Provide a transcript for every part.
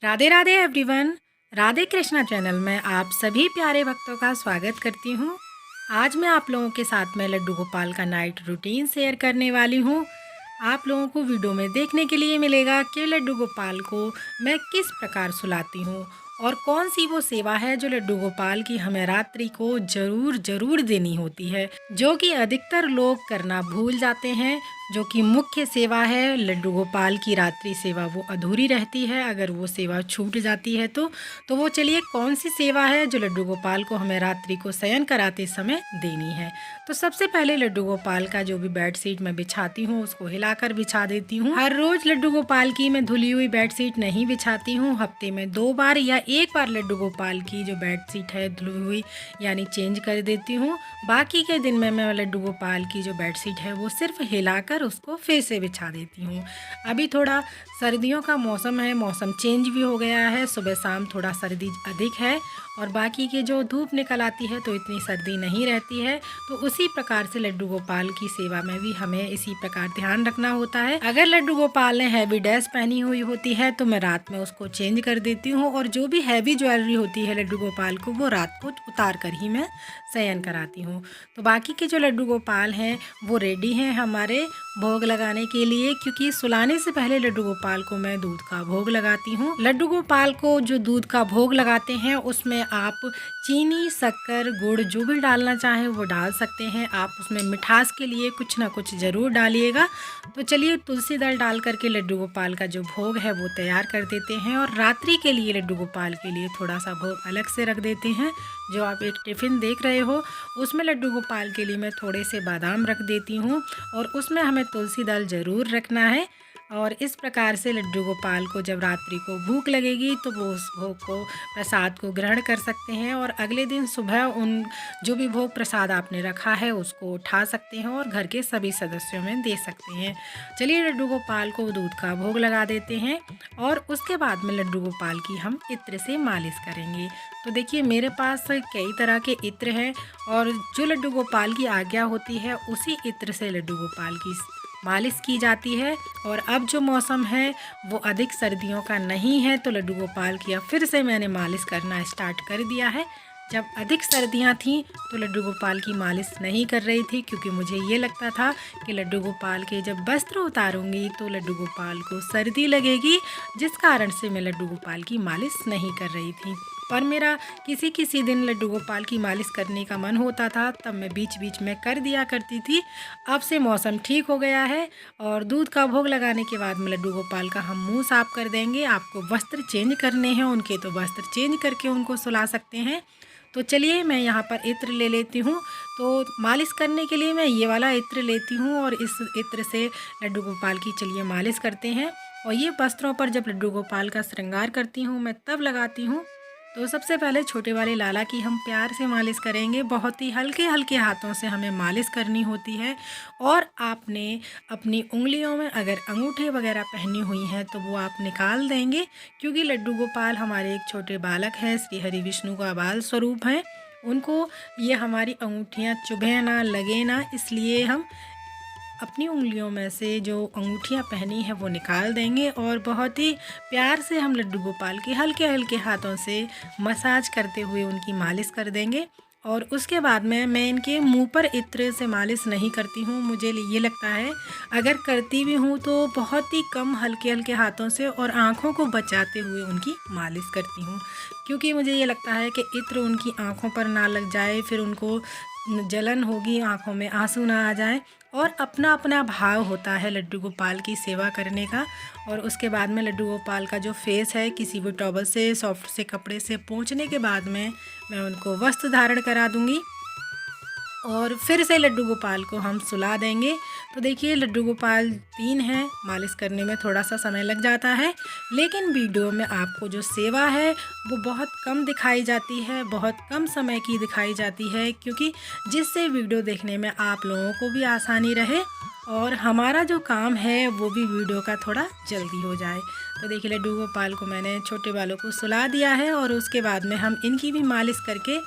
Radhe Radhe everyone. Radhe Krishna channel में आप सभी प्यारे भक्तों का स्वागत करती हूँ। आज मैं आप लोगों के साथ में लड्डू गोपाल का नाइट रूटीन शेयर करने वाली हूँ। आप लोगों को वीडियो में देखने के लिए मिलेगा कि लड्डू गोपाल को मैं किस प्रकार सुलाती हूँ और कौन सी वो सेवा है जो लड्डू गोपाल की हमें रात्रि को ज़रूर देनी होती है, जो कि अधिकतर लोग करना भूल जाते हैं। जो कि मुख्य सेवा है लड्डू गोपाल की रात्रि सेवा, वो अधूरी रहती है अगर वो सेवा छूट जाती है तो वो चलिए कौन सी सेवा है जो लड्डू गोपाल को हमें रात्रि को शयन कराते समय देनी है। तो सबसे पहले लड्डू गोपाल का जो भी बेड शीट मैं बिछाती हूँ उसको हिलाकर बिछा देती हूँ। हर रोज लड्डू गोपाल की मैं धुली हुई बेड शीट नहीं बिछाती हूँ, हफ्ते में 2 बार या 1 बार लड्डू गोपाल की जो बेड शीट है धुली हुई यानी चेंज कर देती हूँ। बाकी के दिन में मैं लड्डू गोपाल की जो बेड शीट है वो सिर्फ हिलाकर उसको फिर से बिछा देती हूँ। अभी थोड़ा सर्दियों का मौसम है, मौसम चेंज भी हो गया है, सुबह शाम थोड़ा सर्दी अधिक है और बाकी के जो धूप निकल आती है तो इतनी सर्दी नहीं रहती है। तो उसी प्रकार से लड्डू गोपाल की सेवा में भी हमें इसी प्रकार ध्यान रखना होता है। अगर लड्डू गोपाल ने हैवी ड्रेस पहनी हुई होती है तो मैं रात में उसको चेंज कर देती हूँ और जो भी हैवी ज्वेलरी होती है लड्डू गोपाल को वो रात को उतार कर ही मैं शयन कराती हूँ। तो बाकी के जो लड्डू गोपाल हैं वो रेडी हैं हमारे भोग लगाने के लिए, क्योंकि सुलाने से पहले लड्डू गोपाल को मैं दूध का भोग लगाती हूँ। लड्डू गोपाल को जो दूध का भोग लगाते हैं उसमें आप चीनी, शक्कर, गुड़ जो भी डालना चाहें वो डाल सकते हैं। आप उसमें मिठास के लिए कुछ ना कुछ ज़रूर डालिएगा। तो चलिए तुलसी दल डाल करके लड्डू गोपाल का जो भोग है वो तैयार कर देते हैं और रात्रि के लिए लड्डू गोपाल के लिए थोड़ा सा भोग अलग से रख देते हैं। जो आप एक टिफ़िन देख रहे हो उसमें लड्डू गोपाल के लिए मैं थोड़े से बादाम रख देती हूँ और उसमें हमें तुलसी दल ज़रूर रखना है। और इस प्रकार से लड्डू गोपाल को जब रात्रि को भूख लगेगी तो वो उस भोग को प्रसाद को ग्रहण कर सकते हैं और अगले दिन सुबह उन जो भी भोग प्रसाद आपने रखा है उसको उठा सकते हैं और घर के सभी सदस्यों में दे सकते हैं। चलिए लड्डू गोपाल को दूध का भोग लगा देते हैं और उसके बाद में लड्डू गोपाल की हम इत्र से मालिश करेंगे। तो देखिए मेरे पास कई तरह के इत्र हैं और जो लड्डू गोपाल की आज्ञा होती है उसी इत्र से लड्डू गोपाल की मालिश की जाती है। और अब जो मौसम है वो अधिक सर्दियों का नहीं है तो लड्डू गोपाल की अब फिर से मैंने मालिश करना स्टार्ट कर दिया है। जब अधिक सर्दियां थीं तो लड्डू गोपाल की मालिश नहीं कर रही थी, क्योंकि मुझे ये लगता था कि लड्डू गोपाल के जब वस्त्र उतारूंगी तो लड्डू गोपाल को सर्दी लगेगी, जिस कारण से मैं लड्डू गोपाल की मालिश नहीं कर रही थी। पर मेरा किसी दिन लड्डू गोपाल की मालिश करने का मन होता था तब मैं बीच बीच में कर दिया करती थी। अब से मौसम ठीक हो गया है और दूध का भोग लगाने के बाद में लड्डू गोपाल का हम मुंह साफ कर देंगे। आपको वस्त्र चेंज करने हैं उनके तो वस्त्र चेंज करके उनको सुला सकते हैं। तो चलिए मैं यहाँ पर इत्र ले लेती हूँ। तो मालिश करने के लिए मैं ये वाला इत्र लेती हूँ और इस इत्र से लड्डू गोपाल की चलिए मालिश करते हैं। और ये वस्त्रों पर जब लड्डू गोपाल का श्रृंगार करती हूँ मैं तब लगाती हूँ। तो सबसे पहले छोटे वाले लाला की हम प्यार से मालिश करेंगे। बहुत ही हल्के हल्के हाथों से हमें मालिश करनी होती है। और आपने अपनी उंगलियों में अगर अंगूठे वगैरह पहनी हुई हैं तो वो आप निकाल देंगे, क्योंकि लड्डू गोपाल हमारे एक छोटे बालक हैं, श्री हरि विष्णु का बाल स्वरूप हैं। उनको ये हमारी अंगूठियाँ चुभे ना, लगे ना, इसलिए हम अपनी उंगलियों में से जो अंगूठियाँ पहनी है वो निकाल देंगे और बहुत ही प्यार से हम लड्डू गोपाल के हल्के हल्के हाथों से मसाज करते हुए उनकी मालिश कर देंगे। और उसके बाद में मैं इनके मुंह पर इत्र से मालिश नहीं करती हूँ। मुझे ये लगता है अगर करती भी हूँ तो बहुत ही कम हल्के हल्के हाथों से और आँखों को बचाते हुए उनकी मालिश करती हूँ, क्योंकि मुझे ये लगता है कि इत्र उनकी आँखों पर ना लग जाए, फिर उनको जलन होगी, आँखों में आंसू ना आ जाए। और अपना अपना भाव होता है लड्डू गोपाल की सेवा करने का। और उसके बाद में लड्डू गोपाल का जो फेस है किसी भी टॉवल से, सॉफ्ट से कपड़े से पोंछने के बाद में मैं उनको वस्त्र धारण करा दूंगी और फिर से लड्डू गोपाल को हम सुला देंगे। तो देखिए लड्डू गोपाल 3 हैं, मालिश करने में थोड़ा सा समय लग जाता है, लेकिन वीडियो में आपको जो सेवा है वो बहुत कम दिखाई जाती है, बहुत कम समय की दिखाई जाती है, क्योंकि जिससे वीडियो देखने में आप लोगों को भी आसानी रहे और हमारा जो काम है वो भी वीडियो का थोड़ा जल्दी हो जाए। तो देखिए लड्डू गोपाल को मैंने छोटे बालों को सुला दिया है और उसके बाद में हम इनकी भी मालिश करके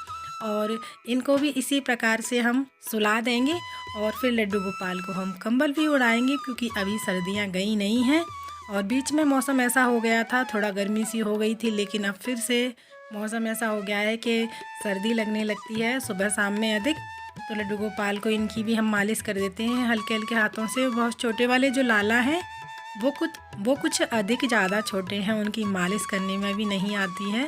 और इनको भी इसी प्रकार से हम सुला देंगे। और फिर लड्डू गोपाल को हम कंबल भी उड़ाएंगे, क्योंकि अभी सर्दियां गई नहीं हैं और बीच में मौसम ऐसा हो गया था, थोड़ा गर्मी सी हो गई थी, लेकिन अब फिर से मौसम ऐसा हो गया है कि सर्दी लगने लगती है सुबह शाम में अधिक। तो लड्डू गोपाल को इनकी भी हम मालिश कर देते हैं हल्के हल्के हाथों से। बहुत छोटे वाले जो लाला हैं वो कुछ अधिक ज़्यादा छोटे हैं, उनकी मालिश करने में भी नहीं आती है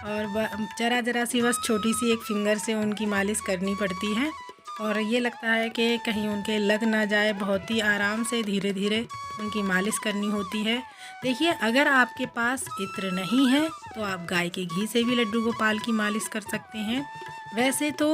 और ज़रा सी बस छोटी सी एक फिंगर से उनकी मालिश करनी पड़ती है और ये लगता है कि कहीं उनके लग ना जाए, बहुत ही आराम से धीरे धीरे उनकी मालिश करनी होती है। देखिए, अगर आपके पास इत्र नहीं है तो आप गाय के घी से भी लड्डू गोपाल की मालिश कर सकते हैं। वैसे तो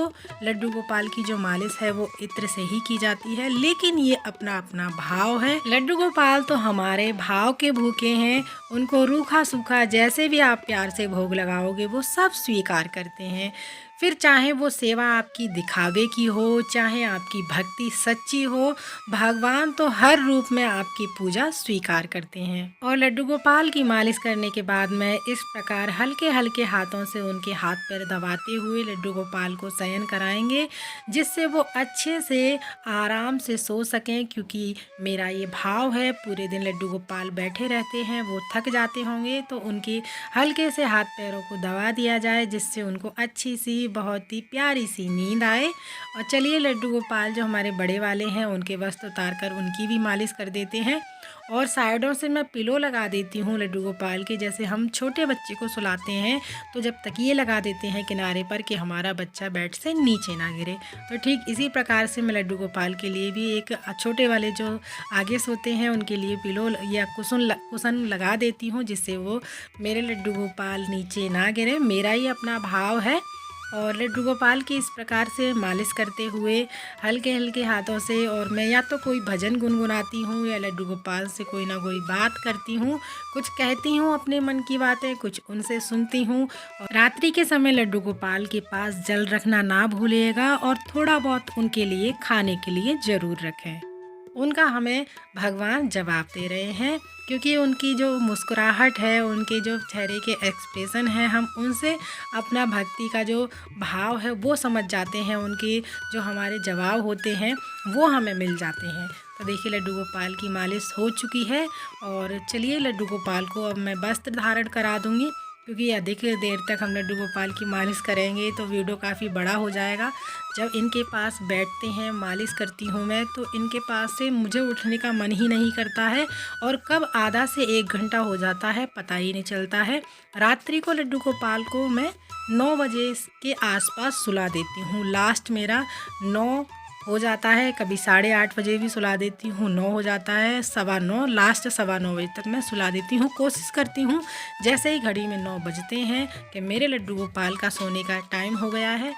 लड्डू गोपाल की जो मालिश है वो इत्र से ही की जाती है, लेकिन ये अपना अपना भाव है। लड्डू गोपाल तो हमारे भाव के भूखे हैं, उनको रूखा सूखा जैसे भी आप प्यार से भोग लगाओगे वो सब स्वीकार करते हैं। फिर चाहे वो सेवा आपकी दिखावे की हो, चाहे आपकी भक्ति सच्ची हो, भगवान तो हर रूप में आपकी पूजा स्वीकार करते हैं। और लड्डू गोपाल की मालिश करने के बाद मैं इस प्रकार हल्के हल्के हाथों से उनके हाथ पैर दबाते हुए लड्डू गोपाल को शयन कराएंगे, जिससे वो अच्छे से आराम से सो सकें। क्योंकि मेरा ये भाव है, पूरे दिन लड्डू गोपाल बैठे रहते हैं, वो थक जाते होंगे, तो उनके हल्के से हाथ पैरों को दबा दिया जाए, जिससे उनको अच्छी सी बहुत ही प्यारी सी नींद आए। और चलिए, लड्डू गोपाल जो हमारे बड़े वाले हैं उनके वस्त्र उतार कर उनकी भी मालिश कर देते हैं। और साइडों से मैं पिलो लगा देती हूँ लड्डू गोपाल के, जैसे हम छोटे बच्चे को सुलाते हैं तो जब तकिए लगा देते हैं किनारे पर कि हमारा बच्चा बेड से नीचे ना गिरे, तो ठीक इसी प्रकार से मैं लड्डू गोपाल के लिए भी एक छोटे वाले जो आगे सोते हैं उनके लिए पिलो या कुशन लगा देती हूँ, जिससे वो मेरे लड्डू गोपाल नीचे ना गिरे। मेरा ही अपना भाव है। और लड्डू गोपाल की इस प्रकार से मालिश करते हुए हल्के हल्के हाथों से, और मैं या तो कोई भजन गुनगुनाती हूँ या लड्डू गोपाल से कोई ना कोई बात करती हूँ, कुछ कहती हूँ अपने मन की बातें, कुछ उनसे सुनती हूँ। और रात्रि के समय लड्डू गोपाल के पास जल रखना ना भूलिएगा और थोड़ा बहुत उनके लिए खाने के लिए ज़रूर रखें। उनका हमें भगवान जवाब दे रहे हैं, क्योंकि उनकी जो मुस्कुराहट है, उनके जो चेहरे के एक्सप्रेशन हैं, हम उनसे अपना भक्ति का जो भाव है वो समझ जाते हैं। उनके जो हमारे जवाब होते हैं वो हमें मिल जाते हैं। तो देखिए, लड्डू गोपाल की मालिश हो चुकी है और चलिए लड्डू गोपाल को अब मैं वस्त्र धारण करा दूँगी, क्योंकि अधिक देर तक हम लड्डू गोपाल की मालिश करेंगे तो वीडियो काफ़ी बड़ा हो जाएगा। जब इनके पास बैठते हैं, मालिश करती हूँ मैं, तो इनके पास से मुझे उठने का मन ही नहीं करता है और कब आधा से 1 घंटा हो जाता है पता ही नहीं चलता है। रात्रि को लड्डू गोपाल को मैं 9 बजे के आसपास सुला देती हूँ। लास्ट मेरा 9 हो जाता है, कभी 8:30 बजे भी सुला देती हूँ, 9 हो जाता है, 9:15, लास्ट 9:15 बजे तक मैं सुला देती हूँ। कोशिश करती हूँ जैसे ही घड़ी में 9 बजते हैं कि मेरे लड्डू गोपाल का सोने का टाइम हो गया है,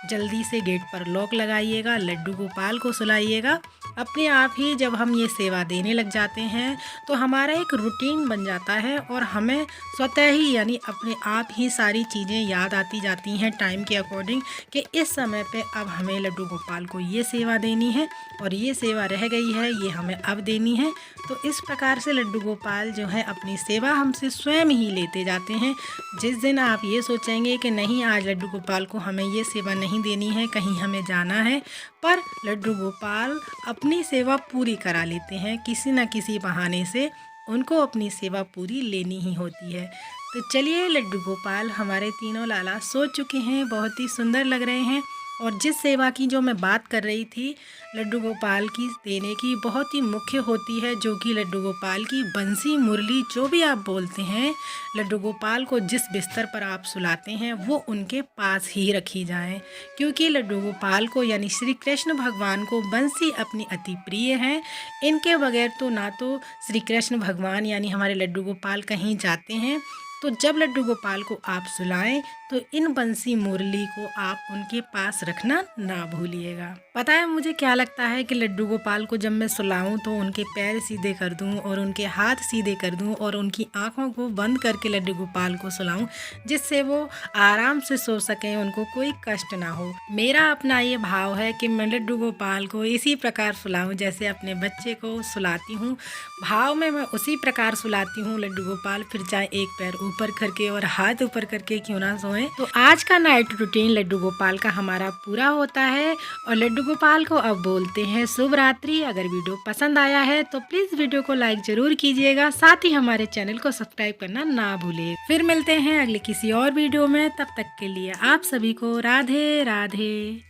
जल्दी से गेट पर लॉक लगाइएगा, लड्डू गोपाल को सुलाइएगा। अपने आप ही जब हम ये सेवा देने लग जाते हैं तो हमारा एक रूटीन बन जाता है और हमें स्वतः ही यानी अपने आप ही सारी चीज़ें याद आती जाती हैं टाइम के अकॉर्डिंग कि इस समय पे अब हमें लड्डू गोपाल को ये सेवा देनी है और ये सेवा रह गई है, ये हमें अब देनी है। तो इस प्रकार से लड्डू गोपाल जो है अपनी सेवा हमसे स्वयं ही लेते जाते हैं। जिस दिन आप ये सोचेंगे कि नहीं, आज लड्डू गोपाल को हमें ये सेवा नहीं देनी है, कहीं हमें जाना है, पर लड्डू गोपाल अपनी सेवा पूरी करा लेते हैं। किसी न किसी बहाने से उनको अपनी सेवा पूरी लेनी ही होती है। तो चलिए, लड्डू गोपाल हमारे तीनों लाला सो चुके हैं, बहुत ही सुंदर लग रहे हैं। और जिस सेवा की जो मैं बात कर रही थी लड्डू गोपाल की देने की, बहुत ही मुख्य होती है, जो कि लड्डू गोपाल की बंसी मुरली जो भी आप बोलते हैं, लड्डू गोपाल को जिस बिस्तर पर आप सुलाते हैं वो उनके पास ही रखी जाए, क्योंकि लड्डू गोपाल को यानी श्री कृष्ण भगवान को बंसी अपनी अति प्रिय है। इनके बगैर तो ना तो श्री कृष्ण भगवान यानी हमारे लड्डू गोपाल कहीं जाते हैं। तो जब लड्डू गोपाल को आप सुलाएं तो इन बंसी मुरली को आप उनके पास रखना ना भूलिएगा। पता है मुझे क्या लगता है कि लड्डू गोपाल को जब मैं सुलाऊं तो उनके पैर सीधे कर दूं और उनके हाथ सीधे कर दूं और उनकी आंखों को बंद करके लड्डू गोपाल को सुलाऊं, जिससे वो आराम से सो सकें, उनको कोई कष्ट ना हो। मेरा अपना ये भाव है कि मैं लड्डू गोपाल को इसी प्रकार सुलाऊं जैसे अपने बच्चे को सुलाती हूँ। भाव में मैं उसी प्रकार सुलाती हूँ लड्डू गोपाल, फिर चाहे एक पैर ऊपर करके और हाथ ऊपर करके क्यों ना सोएं, सोएं। तो आज का नाइट रूटीन लड्डू गोपाल का हमारा पूरा होता है और लड्डू गोपाल को अब बोलते हैं शुभ रात्रि। अगर वीडियो पसंद आया है तो प्लीज वीडियो को लाइक जरूर कीजिएगा, साथ ही हमारे चैनल को सब्सक्राइब करना ना भूले। फिर मिलते हैं अगले किसी और वीडियो में, तब तक के लिए आप सभी को राधे राधे।